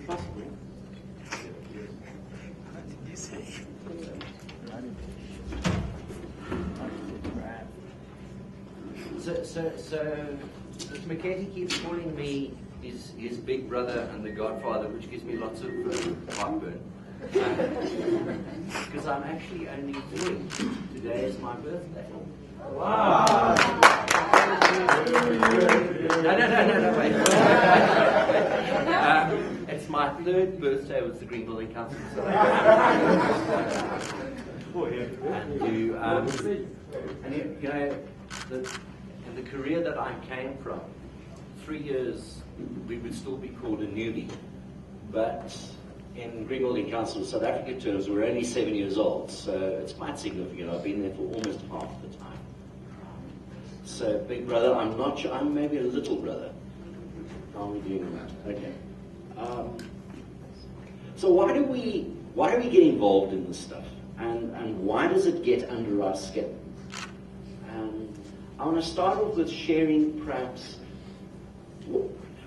possible. So Mr. McKenty keeps calling me his big brother and the godfather, which gives me lots of heartburn. Because I'm actually only 40. Today is my birthday. Wow! No, wait. It's my third birthday with the Green Building Council. And you know, the career that I came from, 3 years we would still be called a newbie, but in Green Building Council South Africa terms, we're only 7 years old, so it's quite significant. I've been there for almost half the time. So, big brother, I'm not sure. I'm maybe a little brother. How are we doing that? Okay. So why do we get involved in this stuff, and why does it get under our skin? I want to start off with sharing perhaps,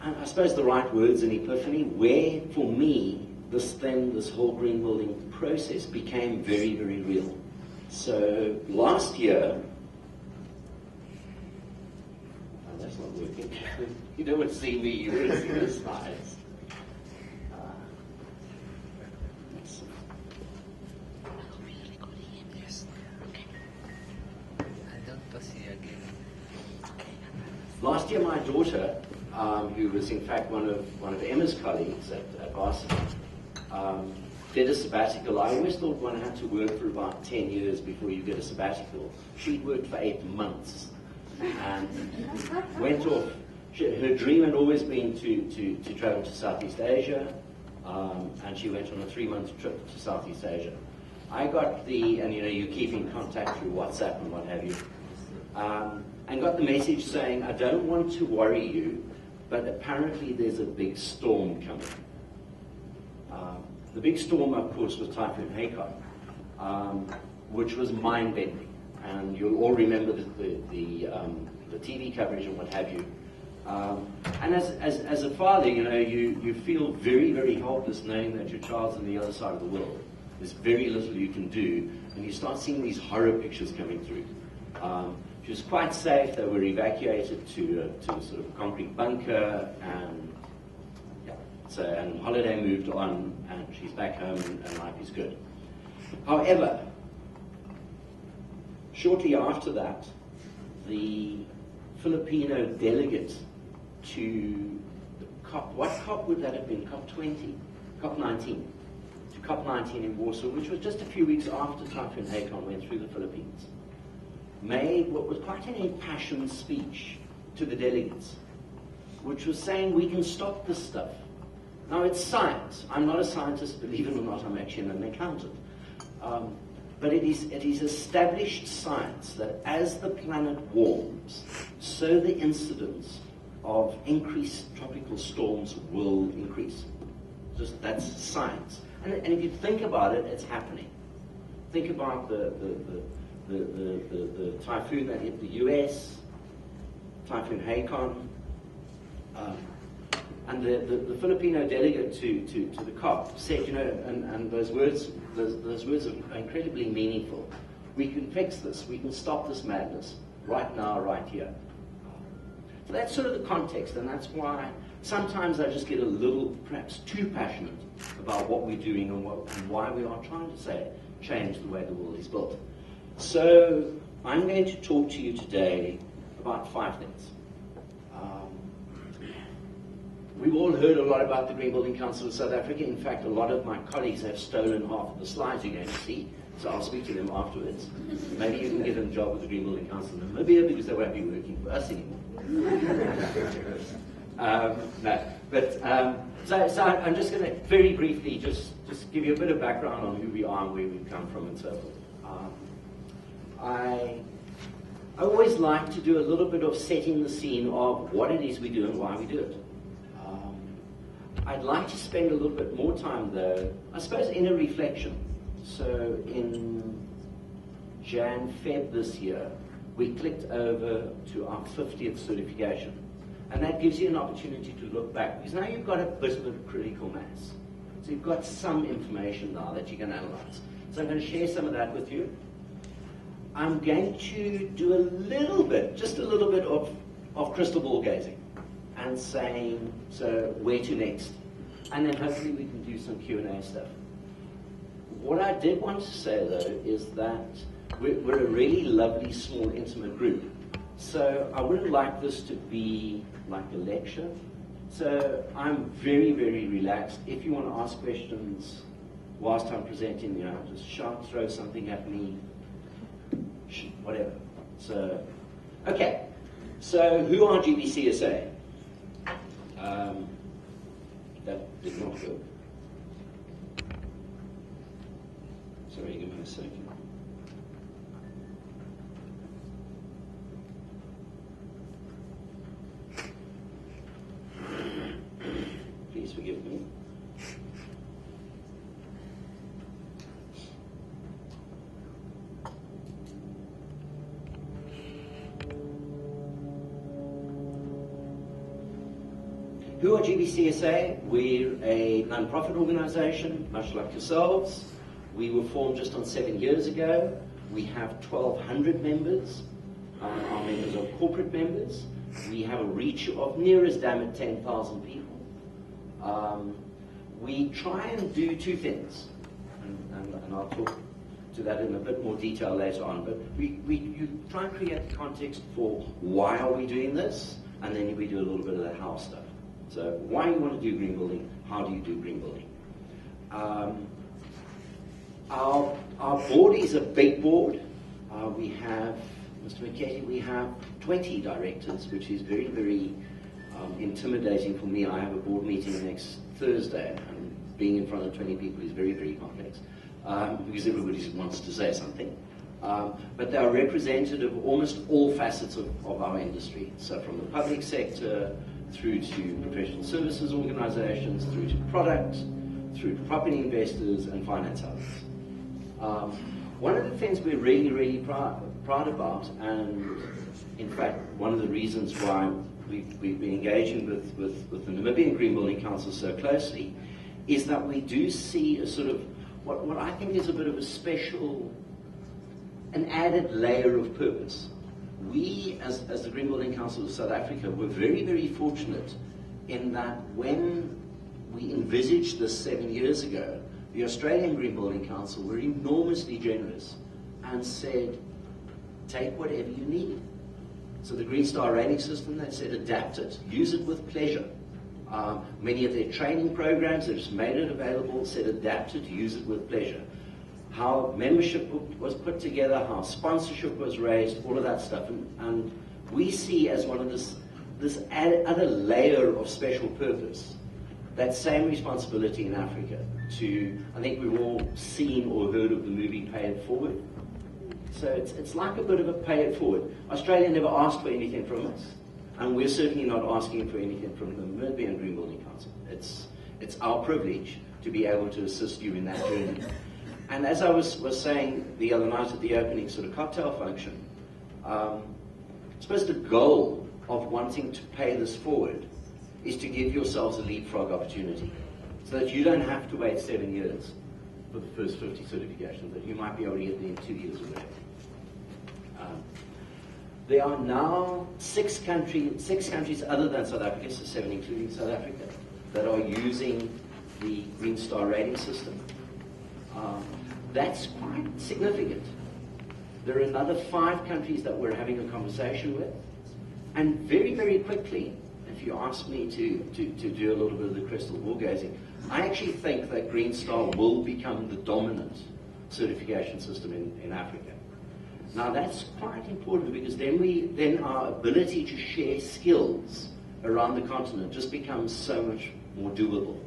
I suppose, the right words in epiphany, where for me this whole green building process became very, very real. So last year, that's not working. You don't want to see me, you want to see the slides. Last year, my daughter, who was in fact one of Emma's colleagues at varsity, did a sabbatical. I always thought one had to work for about 10 years before you get a sabbatical. She'd worked for 8 months and went off. Her dream had always been to travel to Southeast Asia, and she went on a 3-month trip to Southeast Asia. I got and you keep in contact through WhatsApp and what have you. And got the message saying, I don't want to worry you, but apparently there's a big storm coming. The big storm, of course, was Typhoon Haikon, which was mind-bending. And you'll all remember the TV coverage and what have you. And as a father, you feel very, very helpless knowing that your child's on the other side of the world. There's very little you can do, and you start seeing these horror pictures coming through. She was quite safe. They were evacuated to a sort of concrete bunker, and and holiday moved on, and she's back home, and life is good. However, shortly after that, the Filipino delegate to the COP, what COP would that have been? COP 20? COP 19. To COP 19 in Warsaw, which was just a few weeks after Typhoon Haikon went through the Philippines, made what was quite an impassioned speech to the delegates, which was saying we can stop this stuff. Now, it's science. I'm not a scientist, believe it or not. I'm actually an accountant. But it is established science that as the planet warms, so the incidence of increased tropical storms will increase. That's science. And if you think about it, it's happening. Think about the typhoon that hit the US, Typhoon Haikon, and the Filipino delegate to the COP said, and those words are incredibly meaningful. We can fix this. We can stop this madness right now, right here. So that's sort of the context, and that's why sometimes I just get a little, perhaps too passionate about what we're doing and why we are trying to change the way the world is built. So I'm going to talk to you today about 5 things. We've all heard a lot about the Green Building Council of South Africa. In fact, a lot of my colleagues have stolen half of the slides you're going to see, so I'll speak to them afterwards. Maybe you can get them a job with the Green Building Council in Namibia because they won't be working for us anymore. So I'm just going to very briefly just give you a bit of background on who we are and where we've come from and so forth. I always like to do a little bit of setting the scene of what it is we do and why we do it. I'd like to spend a little bit more time, though, I suppose, in a reflection. So in Jan, Feb this year, we clicked over to our 50th certification. And that gives you an opportunity to look back, because now you've got a bit of a critical mass. So you've got some information now that you can analyze. So I'm going to share some of that with you. I'm going to do a little bit, just a little bit of crystal ball gazing and saying, so where to next? And then hopefully we can do some Q&A stuff. What I did want to say, though, is that we're a really lovely, small, intimate group. So I wouldn't like this to be like a lecture. So I'm very, very relaxed. If you want to ask questions whilst I'm presenting, you know, just shout, throw something at me, whatever. So, okay. So who are GBCSA? That did not work. Sorry, give me a second. Please forgive me. Who are GBCSA? We're a non-profit organization, much like yourselves. We were formed just on 7 years ago. We have 1,200 members. Our members are corporate members. We have a reach of near as damn it 10,000 people. We try and do two things, and I'll talk to that in a bit more detail later on, but you try and create the context for why are we doing this, and then we do a little bit of the how stuff. So why you want to do green building, how do you do green building? Our board is a big board. We have, Mr. McKetty, we have 20 directors, which is very, very intimidating for me. I have a board meeting next Thursday, and being in front of 20 people is very, very complex, because everybody wants to say something. But they are representative of almost all facets of our industry. So from the public sector, through to professional services organizations, through to product, through to property investors and finance houses. One of the things we're really, really proud about, and in fact, one of the reasons why we've been engaging with the Namibian Green Building Council so closely, is that we do see a sort of, what I think is a bit of a special, an added layer of purpose. We, as the Green Building Council of South Africa, were very, very fortunate in that when we envisaged this 7 years ago, the Australian Green Building Council were enormously generous and said, take whatever you need. So the Green Star rating system, they said, adapt it, use it with pleasure. Many of their training programs, they just made it available, said adapt it, use it with pleasure. How membership was put together, how sponsorship was raised, all of that stuff. And we see as one of this other layer of special purpose, that same responsibility in Africa to, I think we've all seen or heard of the movie Pay It Forward. So it's like a bit of a pay it forward. Australia never asked for anything from us, and we're certainly not asking for anything from the Namibian Green Building Council. It's our privilege to be able to assist you in that journey. And as I was saying the other night at the opening sort of cocktail function, I suppose the goal of wanting to pay this forward is to give yourselves a leapfrog opportunity, so that you don't have to wait 7 years for the first 50 certifications, that you might be able to get there in 2 years or whatever. There are now six countries other than South Africa, so 7 including South Africa, that are using the Green Star rating system. That's quite significant. There are another 5 countries that we're having a conversation with, and very, very quickly, if you ask me to do a little bit of the crystal ball gazing, I actually think that Green Star will become the dominant certification system in Africa. Now that's quite important, because then our ability to share skills around the continent just becomes so much more doable.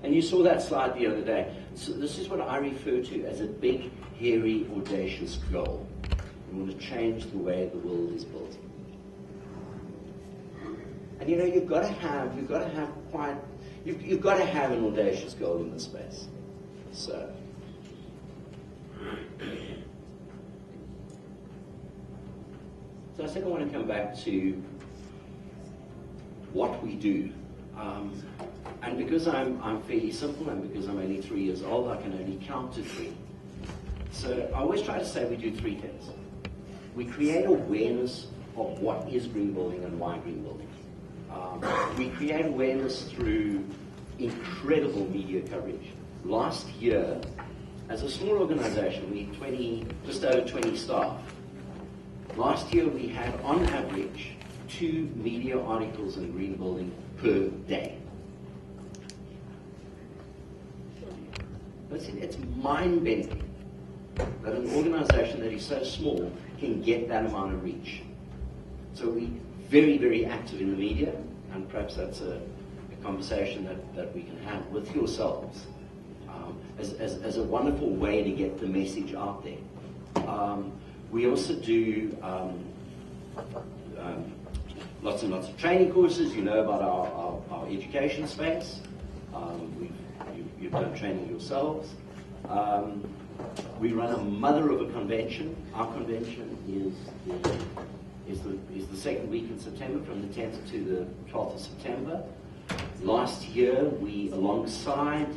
And you saw that slide the other day. So this is what I refer to as a big, hairy, audacious goal. We want to change the way the world is built. And you know, you've got to have an audacious goal in this space. So So I said I want to come back to what we do. And because I'm fairly simple, and because I'm only 3 years old, I can only count to 3. So I always try to say we do 3 things. We create awareness of what is green building and why green building. We create awareness through incredible media coverage. Last year, as a small organization, we had just over 20 staff. Last year we had, on average, 2 media articles on green building per day. It's mind-bending that an organization that is so small can get that amount of reach. So we're very, very active in the media, and perhaps that's a conversation that we can have with yourselves as a wonderful way to get the message out there. We also do lots and lots of training courses. You know about our education space. You've done training yourselves. We run a mother of a convention. Our convention is the second week in September, from the 10th to the 12th of September. Last year, we, alongside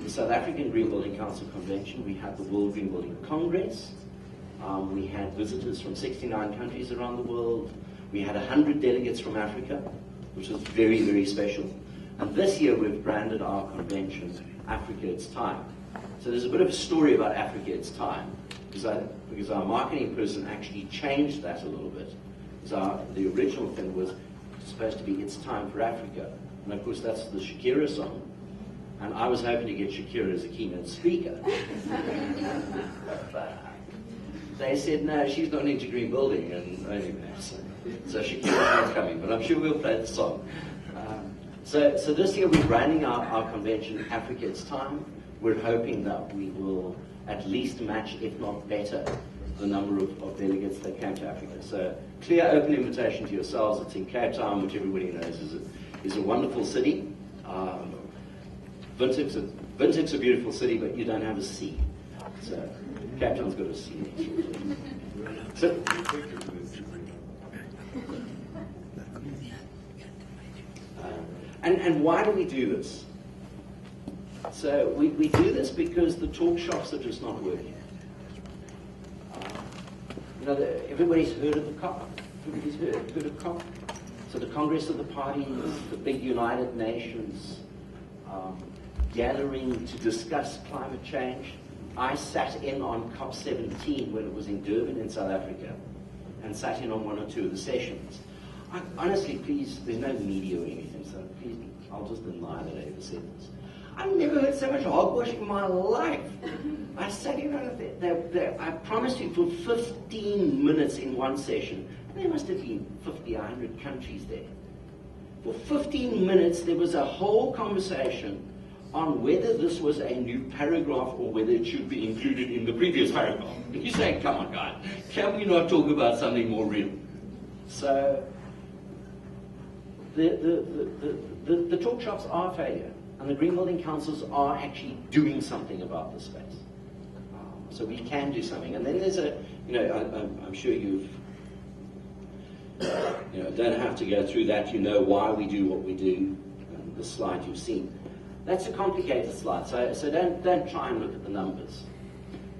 the South African Green Building Council Convention, we had the World Green Building Congress. We had visitors from 69 countries around the world. We had 100 delegates from Africa, which was very, very special. And this year we've branded our convention Africa It's Time. So there's a bit of a story about Africa It's Time, because our marketing person actually changed that a little bit. The original thing was supposed to be It's Time for Africa. And of course that's the Shakira song. And I was hoping to get Shakira as a keynote speaker. They said, no, she's not into green building, and anyway, so Shakira's not coming, but I'm sure we'll play the song. So this year we're branding our convention Africa It's Time. We're hoping that we will at least match, if not better, the number of delegates that came to Africa. So clear, open invitation to yourselves. It's in Cape Town, which everybody knows is a wonderful city. Windhoek's a beautiful city, but you don't have a sea. So Cape Town's got a sea. So, and why do we do this? So we do this because the talk shops are just not working. Everybody's heard of the COP. Everybody's heard of COP. So the Congress of the Parties, the big United Nations, gathering to discuss climate change. I sat in on COP17 when it was in Durban in South Africa, and sat in on 1 or 2 of the sessions. Honestly, please, there's no media or anything, so please, I'll just deny that I ever said this. I've never heard so much hogwash in my life. I sat in on it. I promised you, for 15 minutes in one session. There must have been 50, 100 countries there. For 15 minutes, there was a whole conversation on whether this was a new paragraph or whether it should be included in the previous paragraph. And you say, come on, guys, can we not talk about something more real? So the talk shops are a failure, and the green building councils are actually doing something about this space. So we can do something. And then there's I'm sure you've, don't have to go through that. You know why we do what we do, and the slide you've seen. That's a complicated slide, so don't try and look at the numbers.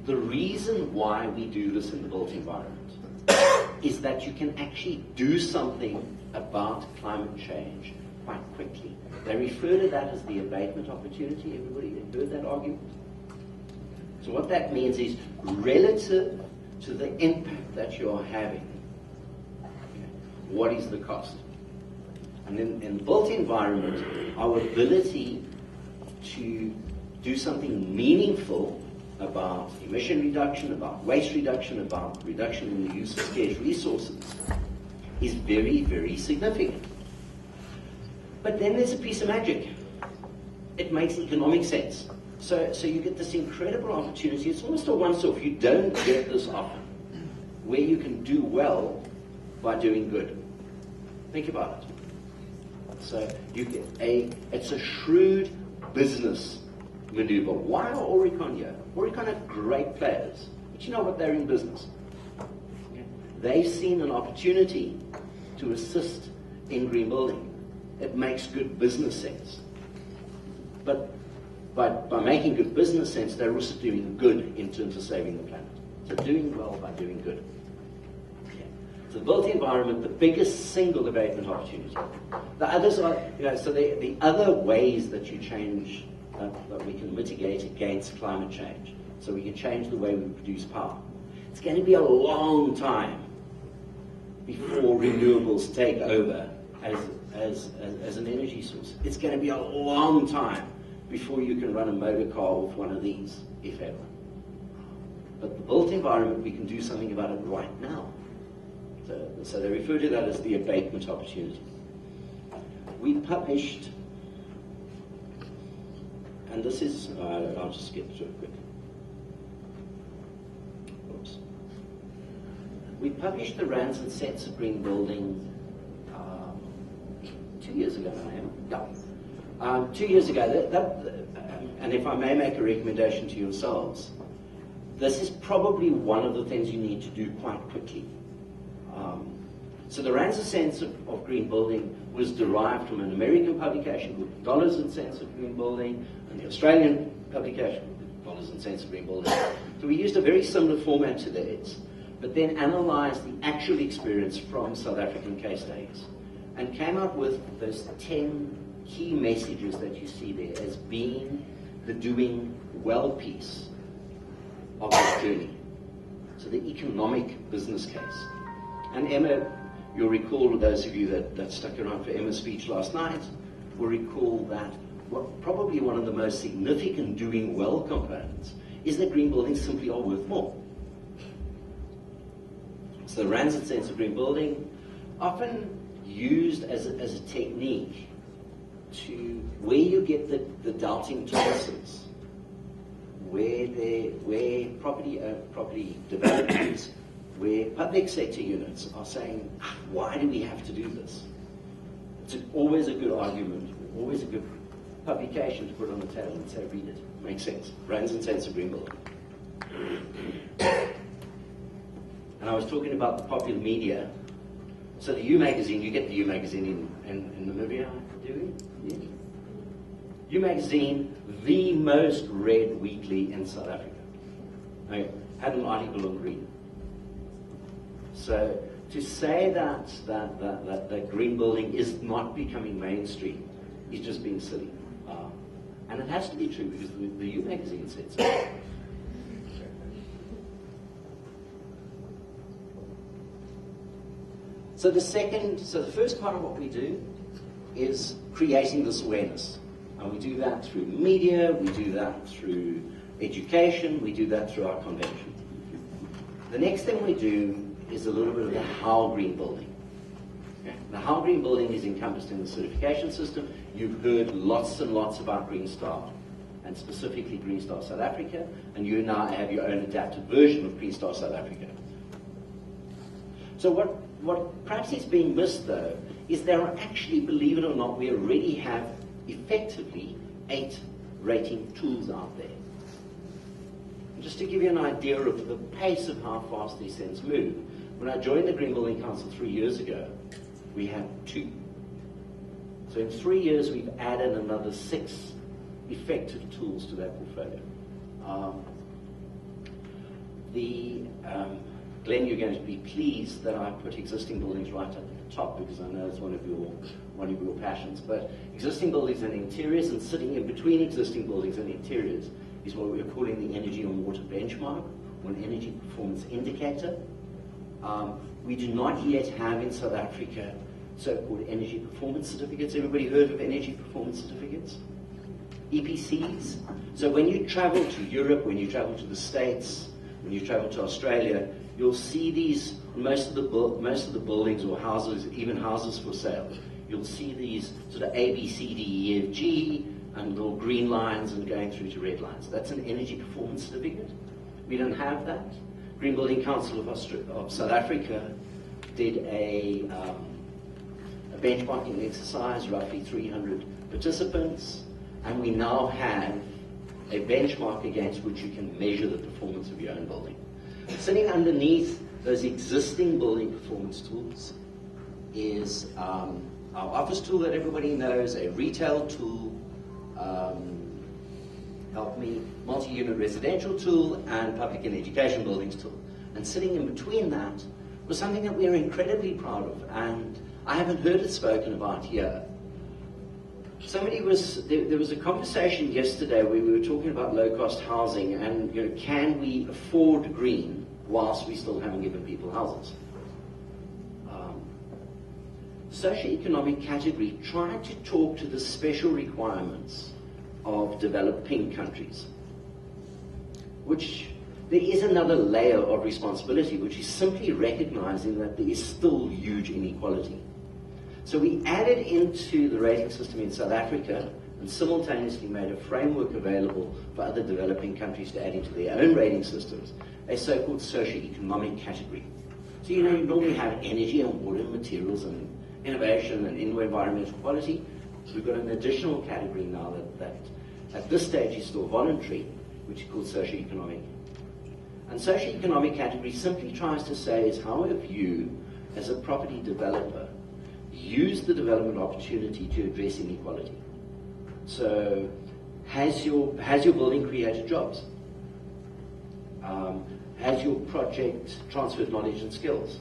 The reason why we do this in the built environment is that you can actually do something about climate change quite quickly. They refer to that as the abatement opportunity. Everybody heard that argument? So what that means is, relative to the impact that you're having, what is the cost? And in the built environment, our ability to do something meaningful about emission reduction, about waste reduction, about reduction in the use of scarce resources is very, very significant. But then there's a piece of magic. It makes economic sense. So you get this incredible opportunity. It's almost a once-off. You don't get this often, where you can do well by doing good. Think about it. So you get it's a shrewd business maneuver. Why are Oricon here? Oricon are great players, but you know what? They're in business. Okay? they've seen an opportunity to assist in green building. It makes good business sense. But by making good business sense, they're also doing good in terms of saving the planet. So doing well by doing good. Okay. So the built environment, the biggest single abatement opportunity. The others are, so the other ways that you change, that we can mitigate against climate change. So we can change the way we produce power. It's going to be a long time before renewables take over as an energy source. It's going to be a long time before you can run a motor car with one of these, if ever. But the built environment, we can do something about it right now. So they refer to that as the abatement opportunity. We published, and this is, I'll just skip through it quickly. Oops. We published the Rands and Cents of Green Building 2 years ago, yeah. 2 years ago, and if I may make a recommendation to yourselves, this is probably one of the things you need to do quite quickly. So the Rands and Cents of Green Building was derived from an American publication called Dollars and Cents of Green Building, and the Australian publication called Dollars and Cents of Green Building. So we used a very similar format to theirs, but then analysed the actual experience from South African case studies, and came up with those 10 key messages that you see there as being the doing well piece of this journey. So the economic business case. And Emma, you'll recall, those of you that stuck around for Emma's speech last night, will recall that probably one of the most significant doing well components is that green buildings simply are worth more. So the Rands and Cents of Green Building, often used as a technique to where you get the doubting Thomases, where property developers, where public sector units are saying, why do we have to do this? It's always a good argument, always a good publication to put on the table and say, read it. Makes sense. Rands and Cents of Green Building. And I was talking about the popular media. So the U magazine, you get the U magazine in Namibia, do we? Yeah. U magazine, the most read weekly in South Africa. I had an article on green. So to say that green building is not becoming mainstream is just being silly. And it has to be true because the U magazine said so. So the first part of what we do is creating this awareness. And we do that through media, we do that through education, we do that through our convention. The next thing we do is a little bit of the how green building. Okay. The how green building is encompassed in the certification system. You've heard lots and lots about Green Star, and specifically Green Star South Africa, and you now have your own adapted version of Green Star South Africa. So what perhaps is being missed, though, is there are actually, believe it or not, we already have effectively 8 rating tools out there. And just to give you an idea of the pace of how fast these things move, when I joined the Green Building Council 3 years ago, we had 2. So in 3 years, we've added another 6 effective tools to that portfolio. Glenn, you're going to be pleased that I put existing buildings right at the top because I know it's one of your passions. But existing buildings and interiors, and sitting in between existing buildings and interiors is what we're calling the energy and water benchmark, or an energy performance indicator. We do not yet have in South Africa so-called energy performance certificates. Everybody heard of energy performance certificates? EPCs. So when you travel to Europe, when you travel to the States, when you travel to Australia, you'll see these, most of the buildings or houses, even houses for sale, you'll see these sort of A, B, C, D, E, F, G, and little green lines and going through to red lines. That's an energy performance certificate. We don't have that. Green Building Council of South Africa did a benchmarking exercise, roughly 300 participants, and we now have a benchmark against which you can measure the performance of your own building. Sitting underneath those existing building performance tools is our office tool that everybody knows, a retail tool, help me, multi-unit residential tool, and public and education buildings tool. And sitting in between that was something that we are incredibly proud of, and I haven't heard it spoken about here. There was a conversation yesterday where we were talking about low-cost housing and, you know, can we afford green whilst we still haven't given people houses? Socioeconomic category tried to talk to the special requirements of developing countries, which there is another layer of responsibility, which is simply recognizing that there is still huge inequality. So we added into the rating system in South Africa and simultaneously made a framework available for other developing countries to add into their own rating systems, a so-called socioeconomic category. So you know, you normally have energy and water and materials and innovation and environmental quality. So we've got an additional category now that at this stage is still voluntary, which is called socioeconomic. And socioeconomic category simply tries to say is how have you, as a property developer, used the development opportunity to address inequality? So has your building created jobs? Has your project transferred knowledge and skills?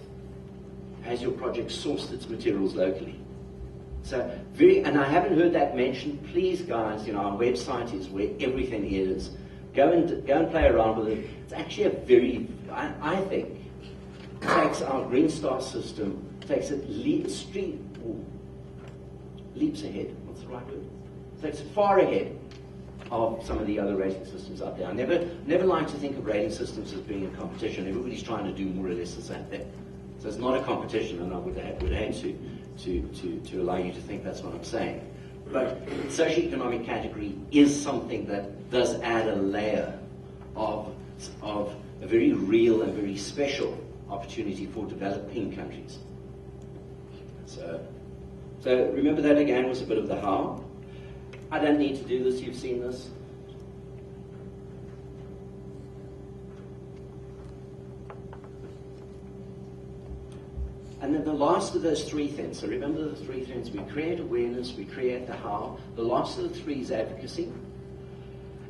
Has your project sourced its materials locally? So and I haven't heard that mentioned. Please, guys, you know, our website is where everything is. Go and play around with it. It's actually a very, I think, takes our Green Star system, takes it leaps ahead. What's the right word? Takes it far ahead of some of the other rating systems out there. I never like to think of rating systems as being a competition. Everybody's trying to do more or less the same thing. So it's not a competition, and I would hate to allow you to think that's what I'm saying. But socioeconomic category is something that does add a layer of a very real and very special opportunity for developing countries. So remember that again was a bit of the how. I don't need to do this, you've seen this. And then the last of those three things, so remember the three things, we create awareness, we create the how. The last of the three is advocacy.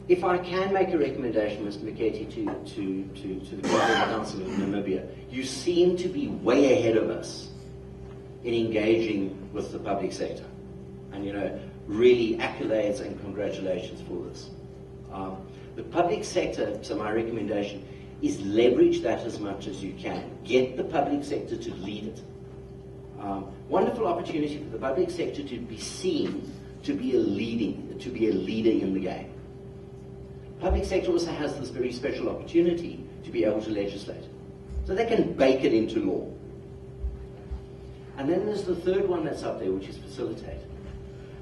If I can make a recommendation, Mr. McKetty, to the Building Council of Namibia, you seem to be way ahead of us in engaging with the public sector. And, you know, really accolades and congratulations for this. The public sector, so my recommendation, is leverage that as much as you can. Get the public sector to lead it. Wonderful opportunity for the public sector to be seen to be a leader in the game. Public sector also has this very special opportunity to be able to legislate. So they can bake it into law. And then there's the third one that's up there, which is facilitate.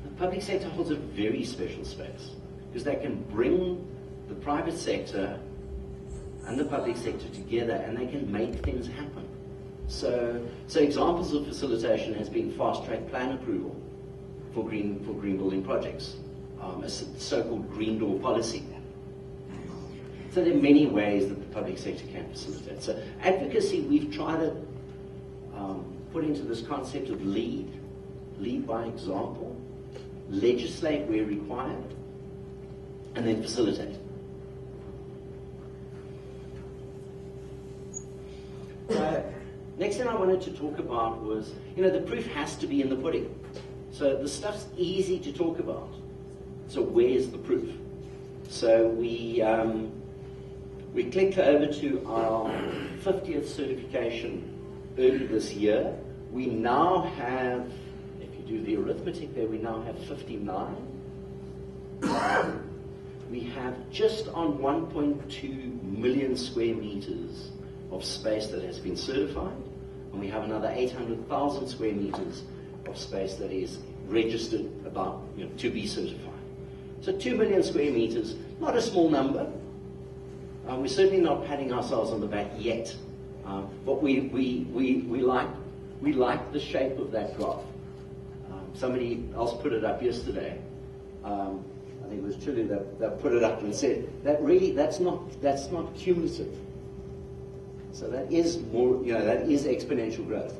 The public sector holds a very special space because they can bring the private sector and the public sector together, and they can make things happen. So examples of facilitation has been fast-track plan approval for green building projects, a so-called green door policy. So there are many ways that the public sector can facilitate. So advocacy, we've tried to put into this concept of lead by example, legislate where required, and then facilitate. Next thing I wanted to talk about was, you know, the proof has to be in the pudding. So the stuff's easy to talk about. So where's the proof? So we clicked over to our 50th certification early this year. We now have, if you do the arithmetic there, we now have 59. We have just on 1.2 million square meters of space that has been certified, and we have another 800,000 square meters of space that is registered about, you know, to be certified. So 2 million square meters, not a small number. We're certainly not patting ourselves on the back yet, but we like the shape of that graph. Somebody else put it up yesterday. I think it was Chile that put it up and said that really that's not cumulative. So that is more, that is exponential growth.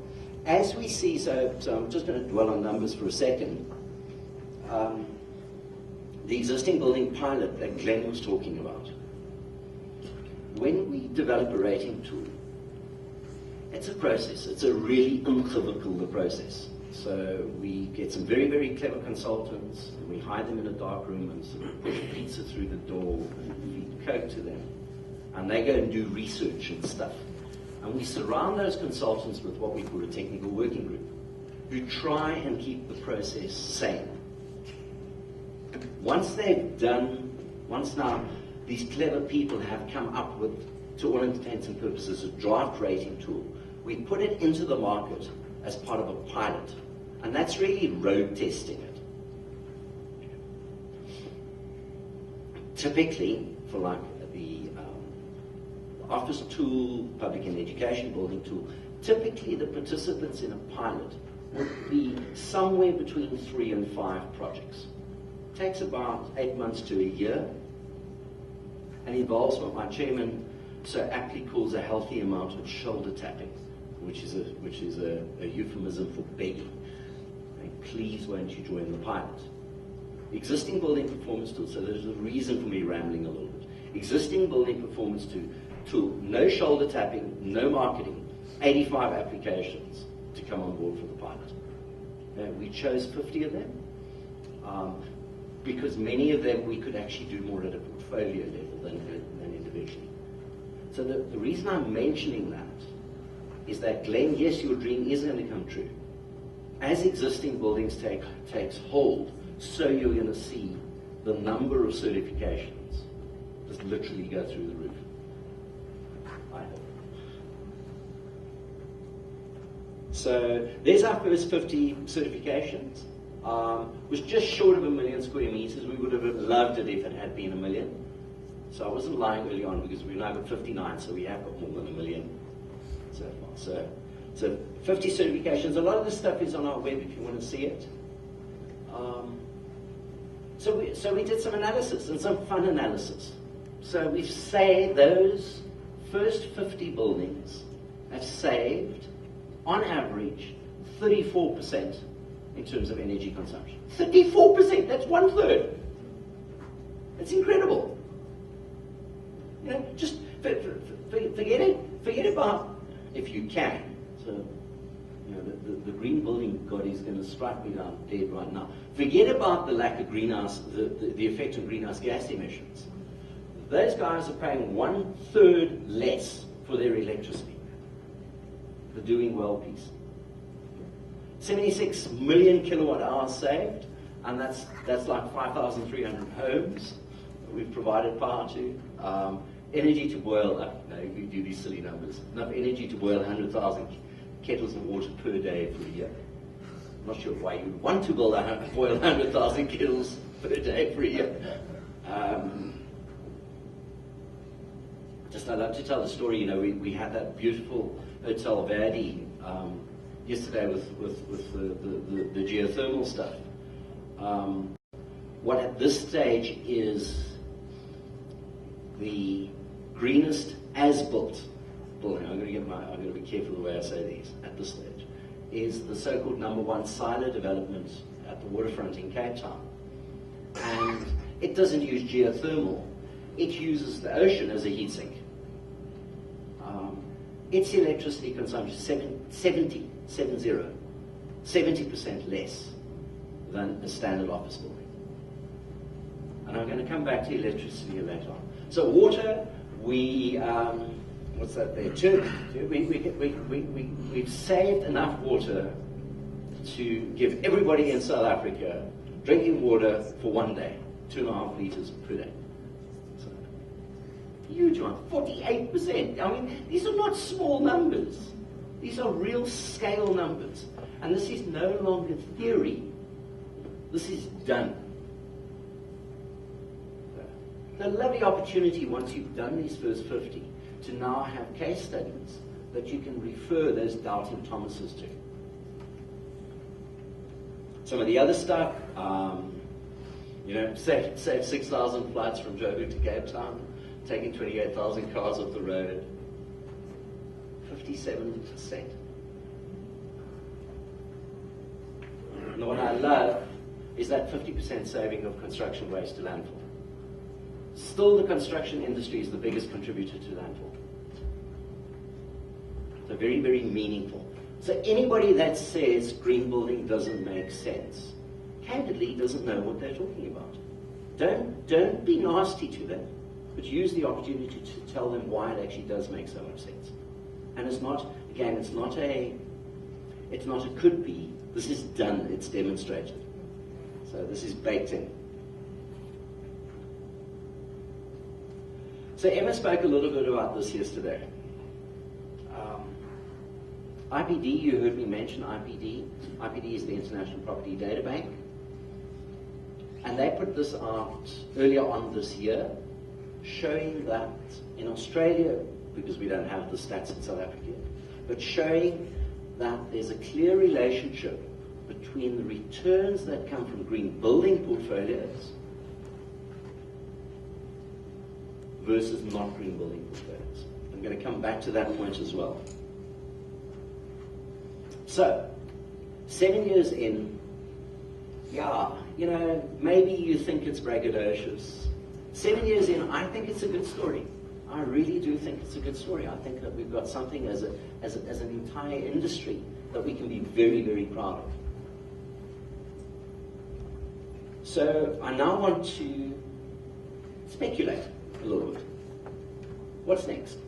As we see, so I'm just going to dwell on numbers for a second. The existing building pilot that Glenn was talking about, when we develop a rating tool, it's a process. It's a really ingewikkelde process. So we get some very, very clever consultants, and we hide them in a dark room and sort of push pizza through the door and feed Coke to them. And they go and do research and stuff. And we surround those consultants with what we call a technical working group, who try and keep the process sane. Once now these clever people have come up with, to all intents and purposes, a draft rating tool, we put it into the market as part of a pilot. And that's really road testing it. Typically, for like the office tool, public and education building tool, typically the participants in a pilot would be somewhere between 3 and 5 projects. It takes about 8 months to a year, and involves what my chairman so aptly calls a healthy amount of shoulder tapping, which is a euphemism for begging. And please won't you join the pilot? Existing building performance tool, so there's a reason for me rambling a little bit. Existing building performance tool, no shoulder tapping, no marketing, 85 applications to come on board for the pilot. We chose 50 of them because many of them we could actually do more at a portfolio level than individually. So the reason I'm mentioning that is that, Glenn, yes, your dream is going to come true. As existing buildings takes hold, so you're going to see the number of certifications just literally go through the roof. I hope. So there's our first 50 certifications. It was just short of 1 million square meters. We would have loved it if it had been 1 million. So I wasn't lying early on, because we've now got 59, so we have got more than 1 million so far. So 50 certifications. A lot of this stuff is on our web if you want to see it. So we did some analysis, and some fun analysis. So we've saved those first 50 buildings have saved, on average, 34% in terms of energy consumption. 34%, that's 1/3. It's incredible. Just forget about, if you can. So, the green building god is going to strike me down dead right now. Forget about the lack of greenhouse, the effect of greenhouse gas emissions. Those guys are paying 1/3 less for their electricity. The doing well piece. 76 million kilowatt hours saved, and that's like 5,300 homes that we've provided power to. Energy to boil, no, we do these silly numbers. Enough energy to boil 100,000 kettles of water per day for a year. I'm not sure why you'd want to boil 100,000 kettles per day for a year. Just I'd love to tell the story. We had that beautiful Hotel Verdi yesterday with the geothermal stuff. What at this stage is the greenest as-built building, I'm going to be careful the way I say these at this stage, is the so-called #1 silo development at the waterfront in Cape Town. And it doesn't use geothermal, it uses the ocean as a heat sink. Its electricity consumption is 70% less than a standard office building. And I'm going to come back to electricity later on. So water, what's that there? We've saved enough water to give everybody in South Africa drinking water for 1 day, 2.5 liters per day. So, huge one, 48%. I mean, these are not small numbers. These are real scale numbers. And this is no longer theory. This is done. The lovely opportunity, once you've done these first 50, to now have case studies that you can refer those doubting Thomases to. Some of the other stuff, save 6,000 flights from Joburg to Cape Town, taking 28,000 cars off the road. 57%. And what I love is that 50% saving of construction waste to landfill. Still, the construction industry is the biggest contributor to landfill. So very, very meaningful. So anybody that says green building doesn't make sense, candidly doesn't know what they're talking about. Don't be nasty to them, but use the opportunity to tell them why it actually does make so much sense. And it's not, again, it's not a could be. This is done, it's demonstrated. So this is baked in. So Emma spoke a little bit about this yesterday. IPD, you heard me mention IPD. IPD is the International Property Data Bank. And they put this out earlier on this year, showing that in Australia, because we don't have the stats in South Africa, but showing that there's a clear relationship between the returns that come from green building portfolios versus not green building portfolios. I'm going to come back to that point as well. So, 7 years in, yeah, you know, maybe you think it's braggadocious. 7 years in, I think it's a good story. I really do think it's a good story. I think that we've got something as an entire industry that we can be very, very proud of. So I now want to speculate a little bit. What's next?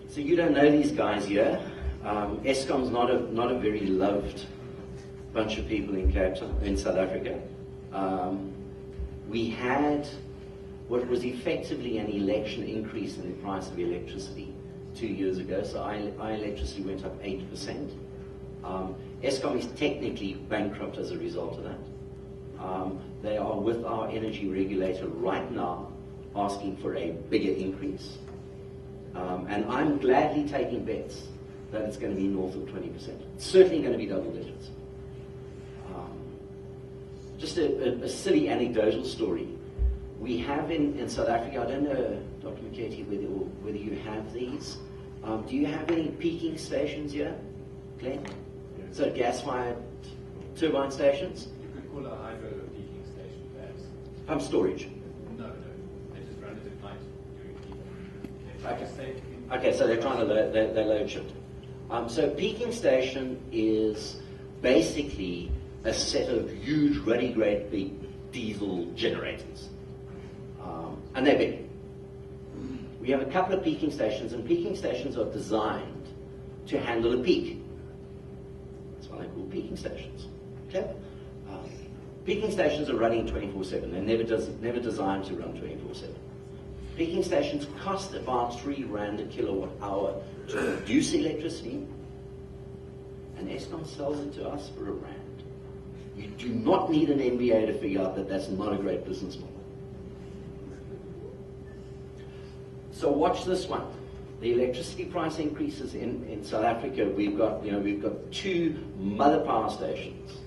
So you don't know these guys here. Eskom's not a very loved bunch of people in Cape Town, in South Africa. We had what was effectively an election increase in the price of electricity 2 years ago. So our electricity went up 8%. Eskom is technically bankrupt as a result of that. They are with our energy regulator right now asking for a bigger increase. And I'm gladly taking bets that it's going to be north of 20%. It's certainly going to be double digits. Just a silly anecdotal story. We have in South Africa, I don't know, Dr. McKetty, whether you have these. Do you have any peaking stations here, Glenn? Yeah. So gas-fired turbine stations? You could call a hydro a peaking station, perhaps. Pump storage? No. They just run it at night during peak. Okay, so they're trying to they load shift. So peaking station is basically a set of huge, really great big diesel generators. And they're big. We have a couple of peaking stations, and peaking stations are designed to handle a peak. That's why they're called peaking stations. Okay? Peaking stations are running 24/7. They're never designed to run 24/7. Peaking stations cost about R3 a kilowatt hour to produce electricity, and Eskom sells it to us for R1. You do not need an MBA to figure out that that's not a great business model. So watch this one. The electricity price increases in South Africa. We've got two mother power stations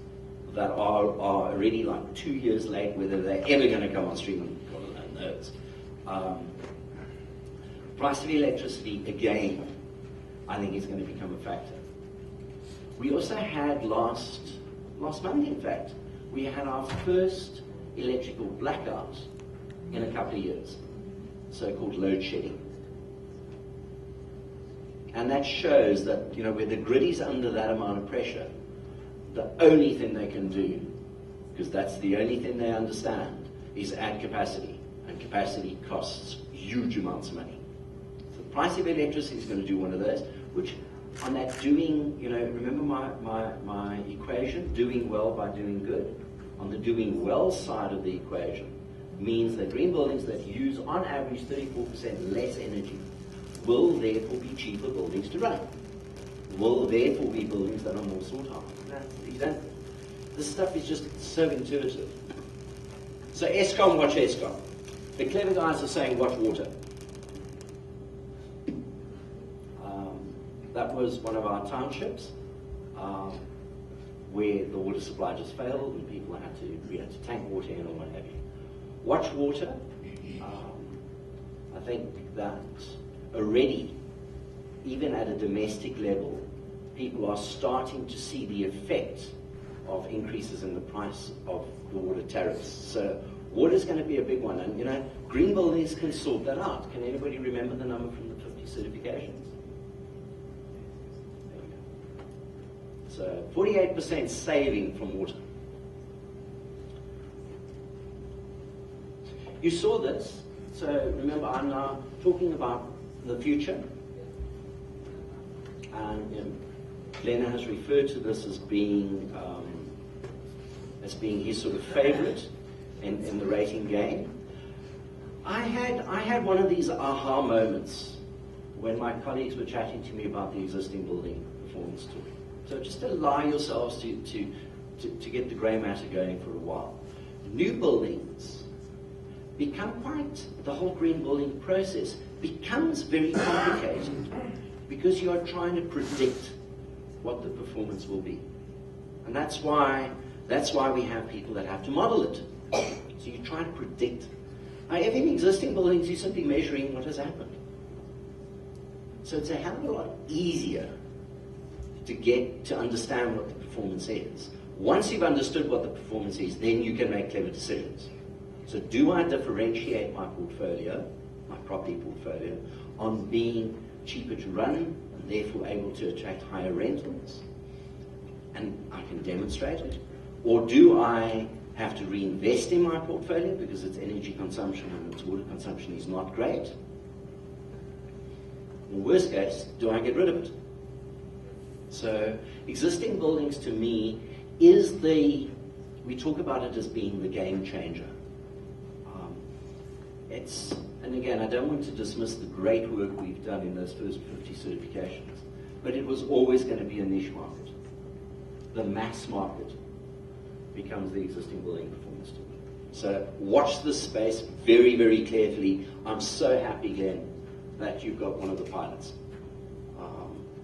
that are already like 2 years late. Whether they're ever going to come on stream, God alone knows. Price of electricity again, I think is going to become a factor. We also had last month, in fact, we had our first electrical blackout in a couple of years, so-called load shedding. And that shows that, where the grid is under that amount of pressure, the only thing they can do, because that's the only thing they understand, is add capacity. And capacity costs huge amounts of money. So the price of electricity is going to do one of those, which on that doing, remember my equation, doing well by doing good. On the doing well side of the equation means that green buildings that use on average 34% less energy will therefore be cheaper buildings to run. Will therefore be buildings that are more sought after. This stuff is just so intuitive. So Eskom, watch Eskom. The clever guys are saying watch water. That was one of our townships where the water supply just failed and we had to tank water in or what have you. Watch water. I think that already even at a domestic level, people are starting to see the effect of increases in the price of the water tariffs. So water is going to be a big one. And, you know, green buildings can sort that out. Can anybody remember the number from the 50 certifications? There we go. So 48% saving from water. You saw this. So remember, I'm now talking about the future. And you know, Glenn has referred to this as being his sort of favorite in the rating game. I had one of these aha moments when my colleagues were chatting to me about the existing building performance tool. So just allow yourselves to get the grey matter going for a while. New buildings become the whole green building process becomes very complicated because you are trying to predict what the performance will be. And that's why we have people that have to model it. So you try to predict. Now, if in existing buildings you're simply measuring what has happened. So it's a hell of a lot easier to understand what the performance is. Once you've understood what the performance is, then you can make clever decisions. So do I differentiate my portfolio, my property portfolio, on being cheaper to run and therefore able to attract higher rentals? And I can demonstrate it. Or do I have to reinvest in my portfolio because its energy consumption and its water consumption is not great? In worst case, do I get rid of it? So existing buildings to me we talk about it as being the game changer. And again, I don't want to dismiss the great work we've done in those first 50 certifications, but it was always going to be a niche market. The mass market becomes the existing building performance tool. So watch this space very, very carefully. I'm so happy, Glenn, that you've got one of the pilots.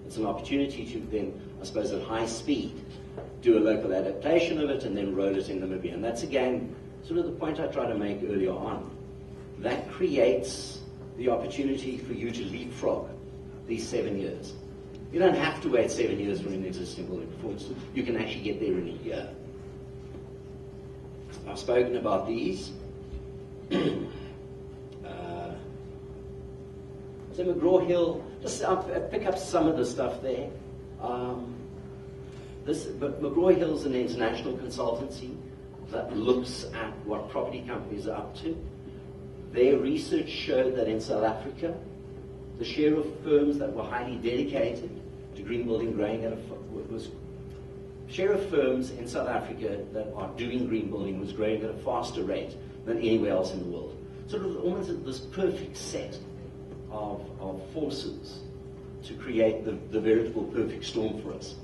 It's an opportunity to then, I suppose, at high speed, do a local adaptation of it and then roll it in Namibia. And that's, again, sort of the point I tried to make earlier on. That creates the opportunity for you to leapfrog these 7 years. You don't have to wait 7 years for an existing building performance tool. You can actually get there in a year. I've spoken about these. So McGraw-Hill, just pick up some of the stuff there. But McGraw-Hill is an international consultancy that looks at what property companies are up to. Their research showed that in South Africa, the share of firms that were highly dedicated to green building share of firms in South Africa that are doing green building was growing at a faster rate than anywhere else in the world. Sort of almost this perfect set of forces to create the veritable perfect storm for us.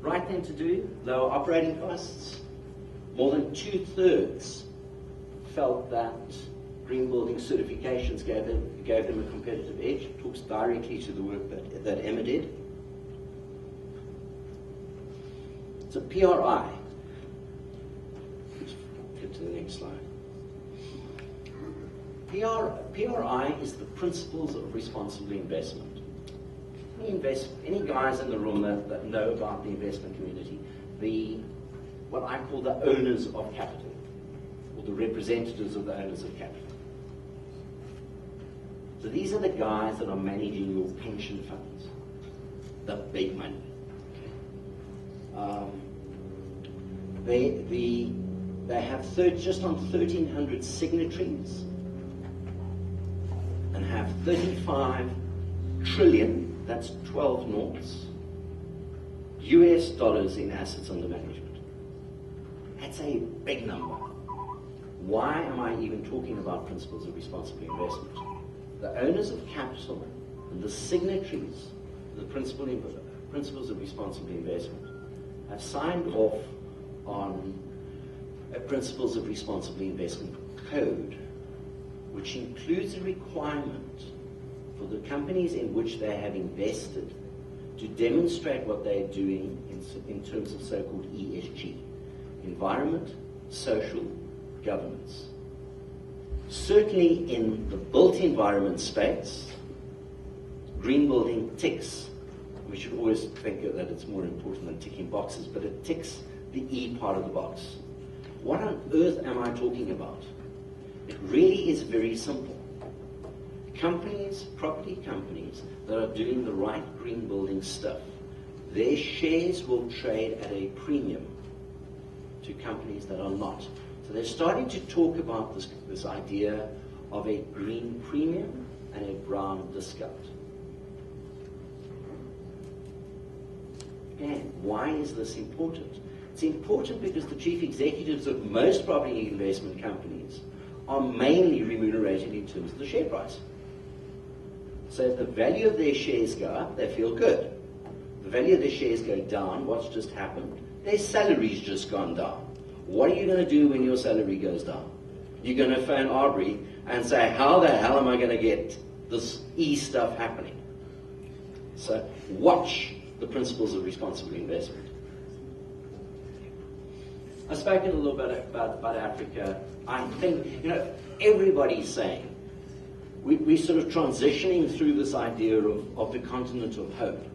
Right thing to do, lower operating costs. More than 2/3 felt that green building certifications gave them a competitive edge. It talks directly to the work that Emma did. So PRI. Flip to the next slide. PRI is the principles of responsible investment. Any guys in the room that know about the investment community, what I call the owners of capital, or the representatives of the owners of capital. So these are the guys that are managing your pension funds, the big money. They have just on 1,300 signatories and have 35 trillion, that's 12 noughts, US dollars in assets under management. That's a big number. Why am I even talking about principles of responsible investment? The owners of capital and the signatories of the principles of responsible investment have signed off on a principles of responsible investment code, which includes a requirement for the companies in which they have invested to demonstrate what they're doing in terms of so-called ESG, environment, social, governance. Certainly in the built environment space, green building ticks. We should always think that it's more important than ticking boxes, but it ticks the E part of the box. What on earth am I talking about? It really is very simple. Companies, property companies, that are doing the right green building stuff, their shares will trade at a premium to companies that are not. So they're starting to talk about this idea of a green premium and a brown discount. Again, why is this important? It's important because the chief executives of most property investment companies are mainly remunerated in terms of the share price. So if the value of their shares go up, they feel good. The value of their shares go down, what's just happened? Their salary's just gone down. What are you going to do when your salary goes down? You're going to phone Aubrey and say, how the hell am I going to get this E stuff happening? So watch the principles of responsible investment. I've spoken a little bit about Africa. I think, everybody's saying we're sort of transitioning through this idea of the continent of hope.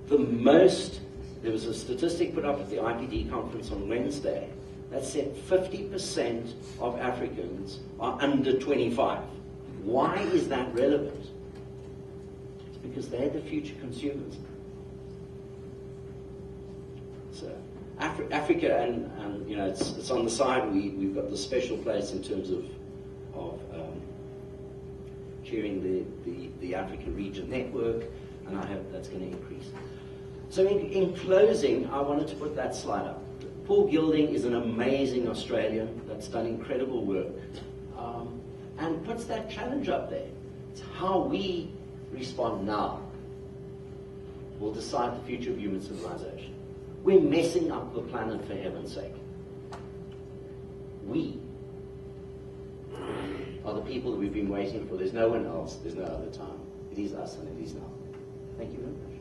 There was a statistic put up at the IPD conference on Wednesday that said 50% of Africans are under 25. Why is that relevant? It's because they're the future consumers. So Africa, and it's on the side. We've got the special place in terms of chairing the Africa Region Network, and I hope that's going to increase. So in closing, I wanted to put that slide up. Paul Gilding is an amazing Australian that's done incredible work, and puts that challenge up there. It's how we respond now will decide the future of human civilization. We're messing up the planet, for heaven's sake. We are the people that we've been waiting for. There's no one else. There's no other time. It is us, and it is now. Thank you very much.